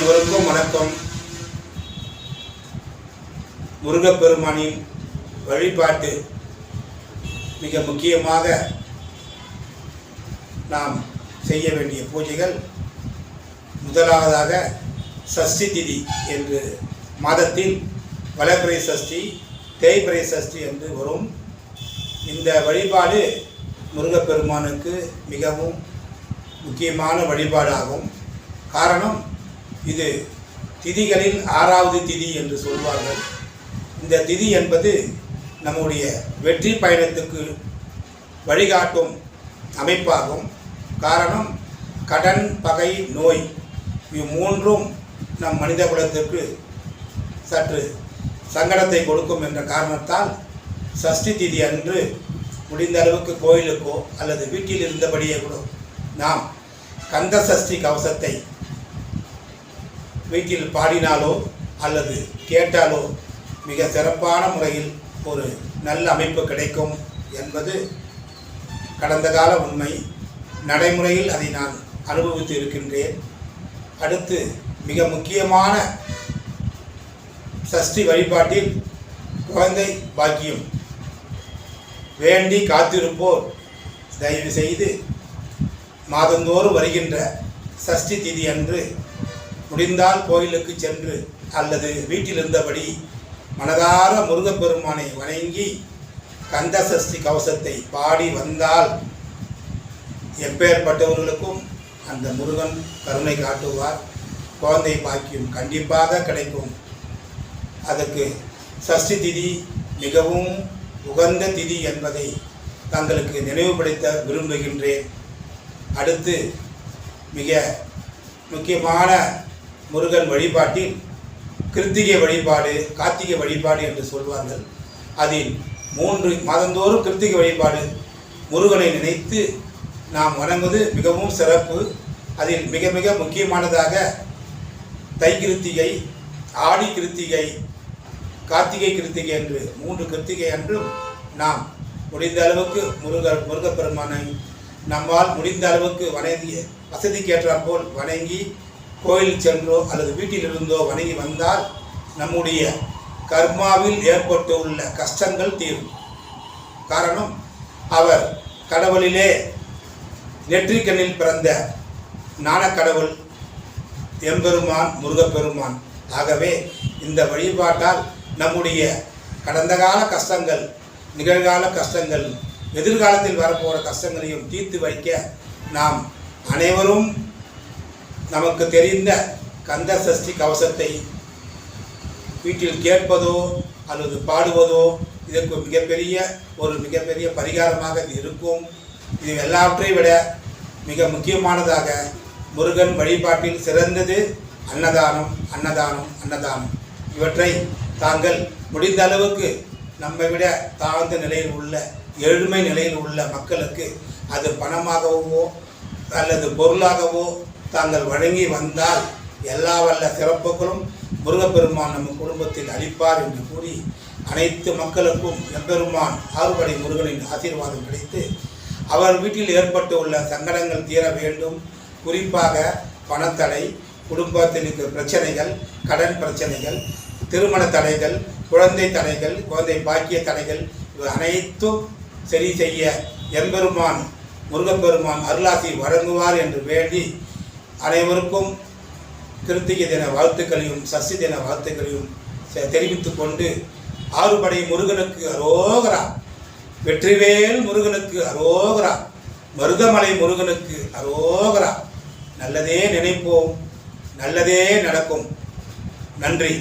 அனைவருக்கும் வணக்கம். முருகப்பெருமானின் வழிபாட்டு மிக முக்கியமாக நாம் செய்ய வேண்டிய பூஜைகள், முதலாவதாக சஷ்டி திதி என்று மாதத்தில் வளர்பிறை சஷ்டி, தேய்பிறை சஷ்டி என்று வரும். இந்த வழிபாடு முருகப்பெருமானுக்கு மிகவும் முக்கியமான வழிபாடாகும். காரணம், இது திதிகளில் 6வது திதி என்று சொல்வார்கள். இந்த திதி என்பது நம்முடைய வெற்றி பயணத்துக்கு வழிகாட்டும் அமைப்பாகும். காரணம், கடன், பகை, நோய் இம்மூன்றும் நம் மனித குலத்திற்கு சற்று சங்கடத்தை கொடுக்கும் என்ற காரணத்தால் சஷ்டி திதி அன்று முடிந்த அளவுக்கு கோயிலுக்கோ அல்லது வீட்டில் இருந்தபடியே கூட நாம் கந்த சஷ்டி கவசத்தை வீட்டில் பாடினாலோ அல்லது கேட்டாலோ மிக சிறப்பான முறையில் ஒரு நல்ல அமைப்பு கிடைக்கும் என்பது கடந்த கால உண்மை. நடைமுறையில் அதை நான் அனுபவித்து இருக்கின்றேன். அடுத்து மிக முக்கியமான சஷ்டி வழிபாட்டில் குழந்தை பாக்கியம் வேண்டி காத்திருப்போர் தயவு செய்து மாதந்தோறும் வருகின்ற சஷ்டி திதி அன்று முடிந்தால் கோயிலுக்கு சென்று அல்லது வீட்டில் இருந்தபடி மனதார முருகப்பெருமானை வணங்கி கந்த சஷ்டி கவசத்தை பாடி வந்தால் எப்பேற்பட்டவர்களுக்கும் அந்த முருகன் கருணை காட்டுவார். குழந்தை பாக்கியம் கண்டிப்பாக கிடைக்கும். அதற்கு சஷ்டி திதி மிகவும் உகந்த திதி என்பதை தங்களுக்கு நினைவுபடுத்த விரும்புகின்றேன். அடுத்து மிக முக்கியமான முருகன் வழிபாட்டில் கிருத்திகை வழிபாடு, கார்த்திகை வழிபாடு என்று சொல்வார்கள். அதில் 3 மாதந்தோறும் கிருத்திகை வழிபாடு முருகனை நினைத்து நாம் வணங்குவது மிகவும் சிறப்பு. அதில் மிக மிக முக்கியமானதாக தை கிருத்திகை, ஆடி கிருத்திகை, கார்த்திகை கிருத்திகை என்று 3 கிருத்திகை அன்றும் நாம் முடிந்த அளவுக்கு முருகப்பெருமானை நம்மால் முடிந்த அளவுக்கு வணங்கி வசதிக்கேற்றாற்போல் வணங்கி கோயில் சென்றோ அல்லது வீட்டில் இருந்தோ வணங்கி வந்தால் நம்முடைய கர்மாவில் ஏற்பட்டுள்ள கஷ்டங்கள் தீரும். காரணம், அவர் கடவுளிலே நெற்றிக்கண்ணில் பிறந்த ஞானக்கடவுள் எம்பெருமான் முருகப்பெருமான். ஆகவே இந்த வழிபாட்டால் நம்முடைய கடந்த கால கஷ்டங்கள், நிகழ்கால கஷ்டங்கள், எதிர்காலத்தில் வரப்போகிற கஷ்டங்களையும் தீர்த்து வைக்க நாம் அனைவரும் நமக்கு தெரிந்த கந்த சஷ்டி கவசத்தை வீட்டில் கேட்பதோ அல்லது பாடுவதோ இதற்கு மிகப்பெரிய பரிகாரமாக இது இருக்கும். இது எல்லாவற்றை விட மிக முக்கியமானதாக முருகன் வழிபாட்டில் சிறந்தது அன்னதானம், அன்னதானம், அன்னதானம். இவற்றை தாங்கள் முடிந்த அளவுக்கு நம்மை விட தாழ்ந்த நிலையில் உள்ள, ஏழ்மை நிலையில் உள்ள மக்களுக்கு அது பணமாகவோ அல்லது பொருளாகவோ தாங்கள் வழங்கி வந்தால் எல்லா வல்ல சிறப்புகளும் முருகப்பெருமான் நம்ம குடும்பத்தில் அளிப்பார் என்று கூறி அனைத்து மக்களுக்கும் எம்பெருமான் ஆறுபடை முருகனின் ஆசீர்வாதம் கிடைத்து அவர் வீட்டில் ஏற்பட்டு உள்ள சங்கடங்கள் தீர வேண்டும். குறிப்பாக பணத்தடை, குடும்பத்திற்கு பிரச்சனைகள், கடன் பிரச்சனைகள், திருமண தடைகள், குழந்தை தடைகள், குழந்தை பாக்கிய தடைகள் இவை அனைத்தும் சரி செய்ய எம்பெருமான் முருகப்பெருமான் அருளாசி வழங்குவார் என்று வேண்டி அனைவருக்கும் கிருத்திகை தின வாழ்த்துக்களையும் சஷ்டி தின வாழ்த்துக்களையும் தெரிவித்து கொண்டு, ஆறுபடை முருகனுக்கு அரோகரா, வெற்றிவேல் முருகனுக்கு அரோகரா, மருதமலை முருகனுக்கு அரோகரா. நல்லதே நினைப்போம், நல்லதே நடக்கும். நன்றி.